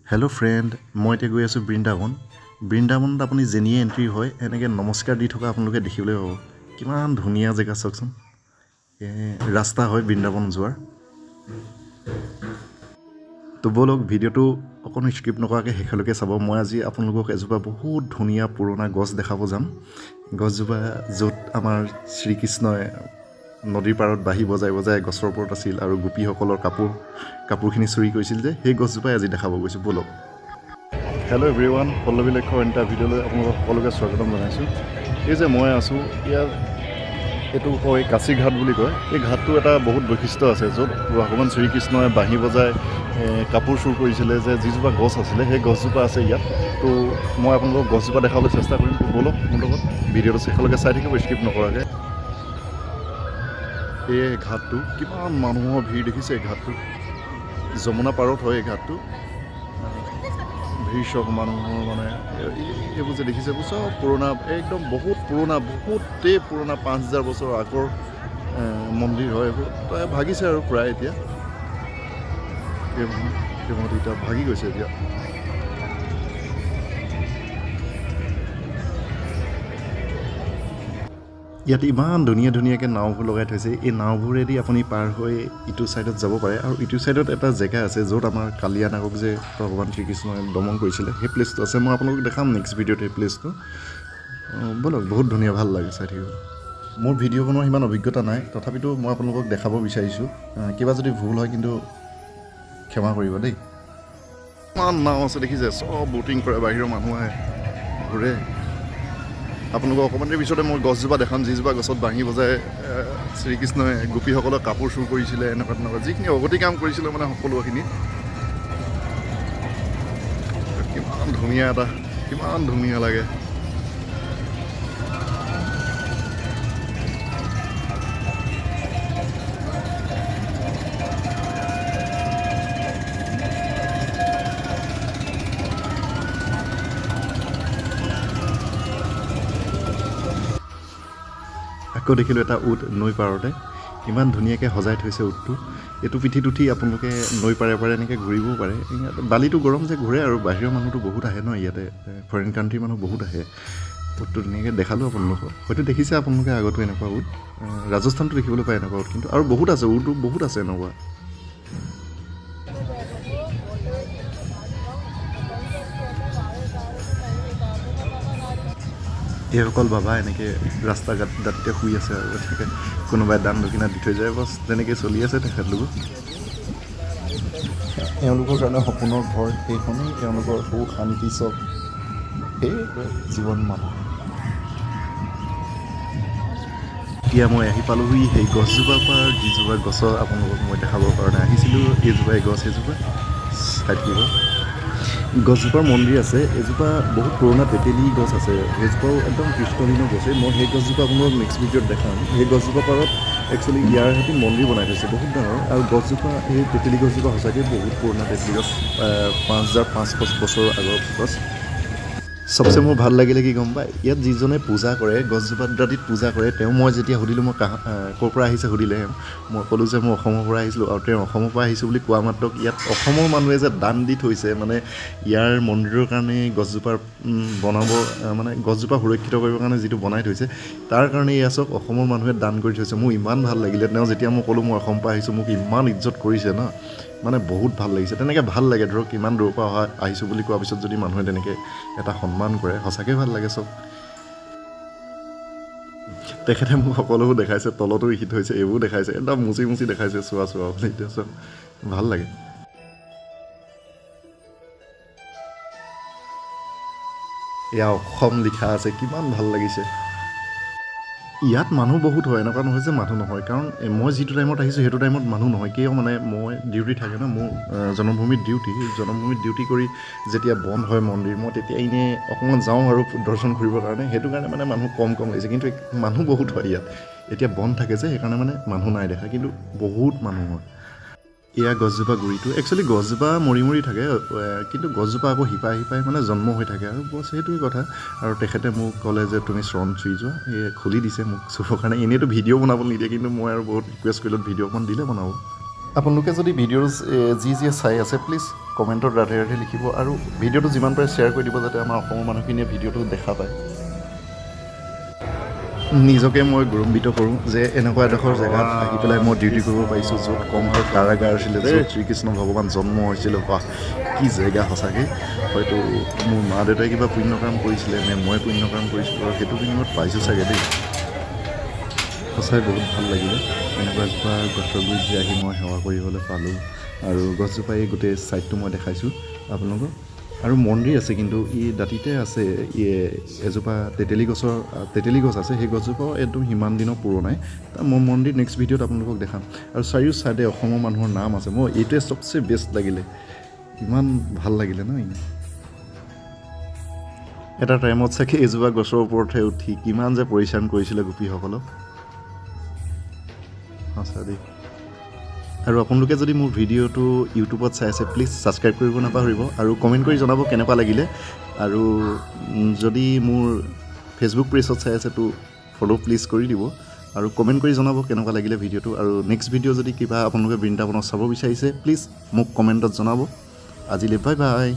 hello friend मैं এতিয়া গৈ আছো বৃন্দাবনত আপুনি জেনিয়ে এন্ট্ৰি হয় এনেকৈ নমস্কাৰ দি থকা আপোনালোকে দেখিবলৈ পাব কিমান ধুনীয়া জেগা চাওকচোন ৰাস্তা হয় বৃন্দাবন যোৱাৰ তো বলক ভিডিঅ'টো অকণ স্কিপ নকৰাকৈ শেষলৈকে চাব মই আজি আপোনালোকক এজোপা বহুত ধুনীয়া পুৰণা গছ দেখাব যাম গছজোপা য'ত আমাৰ শ্ৰীকৃষ্ণই নদীৰ পাৰত বাঁহী বজাই বজাই গছৰ ওপৰত আছিল আৰু গোপীসকলৰ কাপোৰখিনি চুৰি কৰিছিল যে সেই গছজোপাই আজি দেখাব গৈছোঁ বলক হেল্ল' এভৰিৱান পল্লৱী লক্ষ্যৰ এটা ভিডিঅ'লৈ আপোনালোকক সকলোকে স্বাগতম জনাইছোঁ এই যে মই আছোঁ ইয়াত এইটো কয় কাশী ঘাট বুলি কয় এই ঘাটটো এটা বহুত বৈশিষ্ট্য আছে য'ত ভগৱান শ্ৰীকৃষ্ণই বাঁহী বজাই কাপোৰ চুৰ কৰিছিলে যে যিজোপা গছ আছিলে সেই গছজোপা আছে ইয়াত তো মই আপোনালোকক গছজোপা দেখাবলৈ চেষ্টা কৰিম তো বলক মোৰ লগত ভিডিঅ'টো শেষলৈকে চাই থাকিব স্কিপ নকৰাকৈ এই ঘাটটো কিমান মানুহৰ ভিৰ দেখিছে এই ঘাটটো যমুনা পাৰত হয় এই ঘাটটো ভিৰ চব মানুহৰ মানে এইবোৰ যে দেখিছে এইবোৰ চব পুৰণা একদম বহুত পুৰণা বহুতেই পুৰণা 5000 বছৰ আগৰ মন্দিৰ হয় এইবোৰ প্ৰায় ভাগিছে আৰু প্ৰায় এতিয়া এতিয়া ভাগি গৈছে এতিয়া ইয়াত ইমান ধুনীয়া ধুনীয়াকৈ নাওবোৰ লগাই থৈছে এই নাওবোৰেদি আপুনি পাৰ হৈ ইটো ছাইডত যাব পাৰে আৰু ইটো ছাইডত এটা জেগা আছে য'ত আমাৰ কালিয়া নাগক যে ভগৱান শ্ৰীকৃষ্ণই দমন কৰিছিলে সেই প্লেচটো আছে মই আপোনালোকক দেখাম নেক্সট ভিডিঅ'ত সেই প্লেচটো বলক বহুত ধুনীয়া ভাল লাগে চাই থাকিব মোৰ ভিডিঅ' বনোৱাৰ সিমান অভিজ্ঞতা নাই তথাপিতো মই আপোনালোকক দেখাব বিচাৰিছোঁ কিবা যদি ভুল হয় কিন্তু ক্ষমা কৰিব দেই ইমান নাও আছে দেখিছে চব ব'টিং কৰে বাহিৰৰ মানুহ আহে ঘূৰে আপোনালোকক অকণমান দেৰি পিছতে মই গছজোপা দেখাম যিজোপা গছত বাঁহী বজাই শ্ৰীকৃষ্ণই গোপীসকলক কাপোৰ চুৰ কৰিছিলে এনেকুৱা যিখিনি অগতি কাম কৰিছিলে মানে সকলোখিনি কিমান ধুনীয়া লাগে আকৌ দেখিলোঁ এটা উট নৈ পাৰতে ইমান ধুনীয়াকৈ সজাই থৈছে উটটো এইটো পিঠিত উঠি আপোনালোকে নৈ পাৰে এনেকৈ ঘূৰিবও পাৰে বালিটো গৰম যে ঘূৰে আৰু বাহিৰৰ মানুহটো বহুত আহে ন ইয়াতে ফৰেইন কাণ্ট্ৰিৰ মানুহ বহুত আহে উটটো ধুনীয়াকৈ দেখালোঁ আপোনালোকক হয়তো দেখিছে আপোনালোকে আগতো এনেকুৱা উট ৰাজস্থানতো দেখিবলৈ পায় এনেকুৱা উট কিন্তু আৰু বহুত আছে উটটো বহুত আছে এনেকুৱা এইসকল বাবা এনেকৈ ৰাস্তা দাঁতিতে শুই আছে আৰু এনেকৈ কোনোবাই দান দক্ষিণা দি থৈ যায় বছ তেনেকৈ চলি আছে তেখেতলোক এওঁলোকৰ কাৰণে সপোনৰ ঘৰ সেইখনেই তেওঁলোকৰ সুখ শান্তি চব সেই জীৱন মানুহ এতিয়া মই আহি পালোহি সেই গছজোপাৰ পৰা যিজোপা গছৰ আপোনালোকক মই দেখাবৰ কাৰণে আহিছিলোঁ এইজোপাই গছ এজোপা চাই থাকিব গছজোপাৰ মন্দিৰ আছে এজোপা বহুত পুৰণা তেতেলী গছ আছে সেইজোপাও একদম কৃষ্ণলীনৰ গছেই মই সেই গছজোপা আপোনালোকক নেক্সট ভিডিঅ'ত দেখাম সেই গছজোপা পাৰত একচুৱেলি ইয়াৰ সৈতে মন্দিৰ বনাই থৈছে বহুত ডাঙৰ আৰু গছজোপা এই তেতেলী গছজোপা সঁচাকৈ বহুত পুৰণা তেতেলী গছ 5500 বছৰ আগৰ গছ চবচে মোৰ ভাল লাগিলে কি গম পায় ইয়াত যিজনে পূজা কৰে গছজোপা দাঁতিত পূজা কৰে তেওঁ মই যেতিয়া সুধিলোঁ মই ক'ৰ পৰা আহিছে সুধিলে মই ক'লোঁ যে মই অসমৰ পৰা আহিছিলোঁ আৰু তেওঁ অসমৰ পৰা আহিছোঁ বুলি কোৱা মাত্ৰক ইয়াত অসমৰ মানুহে যে দান দি থৈছে মানে ইয়াৰ মন্দিৰৰ কাৰণে গছজোপাৰ বনাব মানে গছজোপা সুৰক্ষিত কৰিবৰ কাৰণে যিটো বনাই থৈছে তাৰ কাৰণে এয়া চাওক অসমৰ মানুহে দান কৰি থৈছে মোৰ ইমান ভাল লাগিলে তেওঁ যেতিয়া মই ক'লোঁ মই অসমৰ পৰা আহিছোঁ মোক ইমান ইজ্জত কৰিছে ন মানে বহুত ভাল লাগিছে তেনেকৈ ভাল লাগে ধৰক ইমান দূৰৰ পৰা আহিছোঁ বুলি কোৱাৰ পিছত যদি মানুহে তেনেকৈ এটা সন্মান কৰে সঁচাকৈ ভাল লাগে চব তেখেতে মোক সকলোবোৰ দেখাইছে তলতো লিখি থৈছে এইবোৰ দেখাইছে একদম মুচি দেখাইছে চোৱা বুলি এতিয়া চব ভাল লাগে এয়া অসম লিখা আছে কিমান ভাল লাগিছে ইয়াত মানুহ বহুত হয় এনেকুৱা নহয় যে মানুহ নহয় কাৰণ মই যিটো টাইমত আহিছোঁ সেইটো টাইমত মানুহ নহয় কিয় মানে মই ডিউটি থাকে ন মোৰ জন্মভূমিত ডিউটি কৰি যেতিয়া বন্ধ হয় মন্দিৰ মই তেতিয়া এনেই অকণমান যাওঁ আৰু দৰ্শন কৰিবৰ কাৰণে সেইটো কাৰণে মানে মানুহ কম লাগিছে কিন্তু মানুহ বহুত হয় ইয়াত এতিয়া বন্ধ থাকে যে সেইকাৰণে মানে মানুহ নাই দেখা কিন্তু বহুত মানুহ হয় এয়া গছজোপা গুৰিটো একচুৱেলি গছজোপা মৰি থাকে কিন্তু গছজোপা আকৌ শিপাই মানে জন্ম হৈ থাকে আৰু বছ সেইটোৱে কথা আৰু তেখেতে মোক ক'লে যে তুমি চৰণ চুই যোৱা এই খুলি দিছে মোক চুবৰ কাৰণে এনেইতো ভিডিঅ' বনাবলৈ নিদিয়ে কিন্তু মই আৰু বহুত ৰিকুৱেষ্ট কৰিলোঁ ভিডিঅ' অকণ দিলে বনাব আপোনালোকে যদি ভিডিঅ'টো যি চাই আছে প্লিজ কমেণ্টত ৰাধে ৰাধে লিখিব আৰু ভিডিঅ'টো যিমান পাৰে শ্বেয়াৰ কৰি দিব যাতে আমাৰ অসমৰ মানুহখিনিয়ে ভিডিঅ'টো দেখা পায় নিজকে মই গৌৰৱান্বিত কৰোঁ যে এনেকুৱা এডোখৰ জেগাত আহি পেলাই মই ডিউটি কৰিব পাৰিছোঁ য'ত কমভাৰ কাৰাগাৰ আছিলে য'ত শ্ৰীকৃষ্ণ ভগৱান জন্ম হৈছিল বাহ কি জেগা সঁচাকৈ হয়তো মোৰ মা দেউতাই কিবা পুণ্য কাম কৰিছিলে নে মই পুণ্য কাম কৰিছিলোঁ আৰু সেইটো বিনিময়ত পাইছোঁ চাগে দেই সঁচাই বহুত ভাল লাগিলে এনেকুৱা এজোপা গছৰ গুৰিত যে আহি মই সেৱা কৰিবলৈ পালোঁ আৰু গছজোপা এই গোটেই ছাইডটো মই দেখাইছোঁ আপোনালোকক আৰু মন্দিৰ আছে কিন্তু ই দাঁতিতে আছে এজোপা তেতেলী গছ আছে সেই গছজোপাও একদম সিমান দিনৰ পুৰণাই মই মন্দিৰ নেক্সট ভিডিঅ'ত আপোনালোকক দেখাম আৰু চাৰিও ছাইডে অসমৰ মানুহৰ নাম আছে মই এইটোৱে চবচে বেষ্ট লাগিলে ইমান ভাল লাগিলে ন এটা টাইমত চাগে এজোপা গছৰ ওপৰতহে উঠি কিমান যে পৰিশ্ৰম কৰিছিলে গোপীসকলক সঁচা দেই আৰু আপোনালোকে যদি মোৰ ভিডিঅ'টো ইউটিউবত চাই আছে প্লিজ ছাবস্ক্ৰাইব কৰিব নাপাহৰিব আৰু কমেণ্ট কৰি জনাব কেনেকুৱা লাগিলে আৰু যদি মোৰ ফেচবুক পেজত চাই আছে তো ফ'ল' প্লিজ কৰি দিব আৰু কমেণ্ট কৰি জনাব কেনেকুৱা লাগিলে ভিডিঅ'টো আৰু নেক্সট ভিডিঅ' যদি কিবা আপোনালোকে বৃন্দাবনত চাব বিচাৰিছে প্লিজ মোক কমেণ্টত জনাব আজিলৈ বাই বাই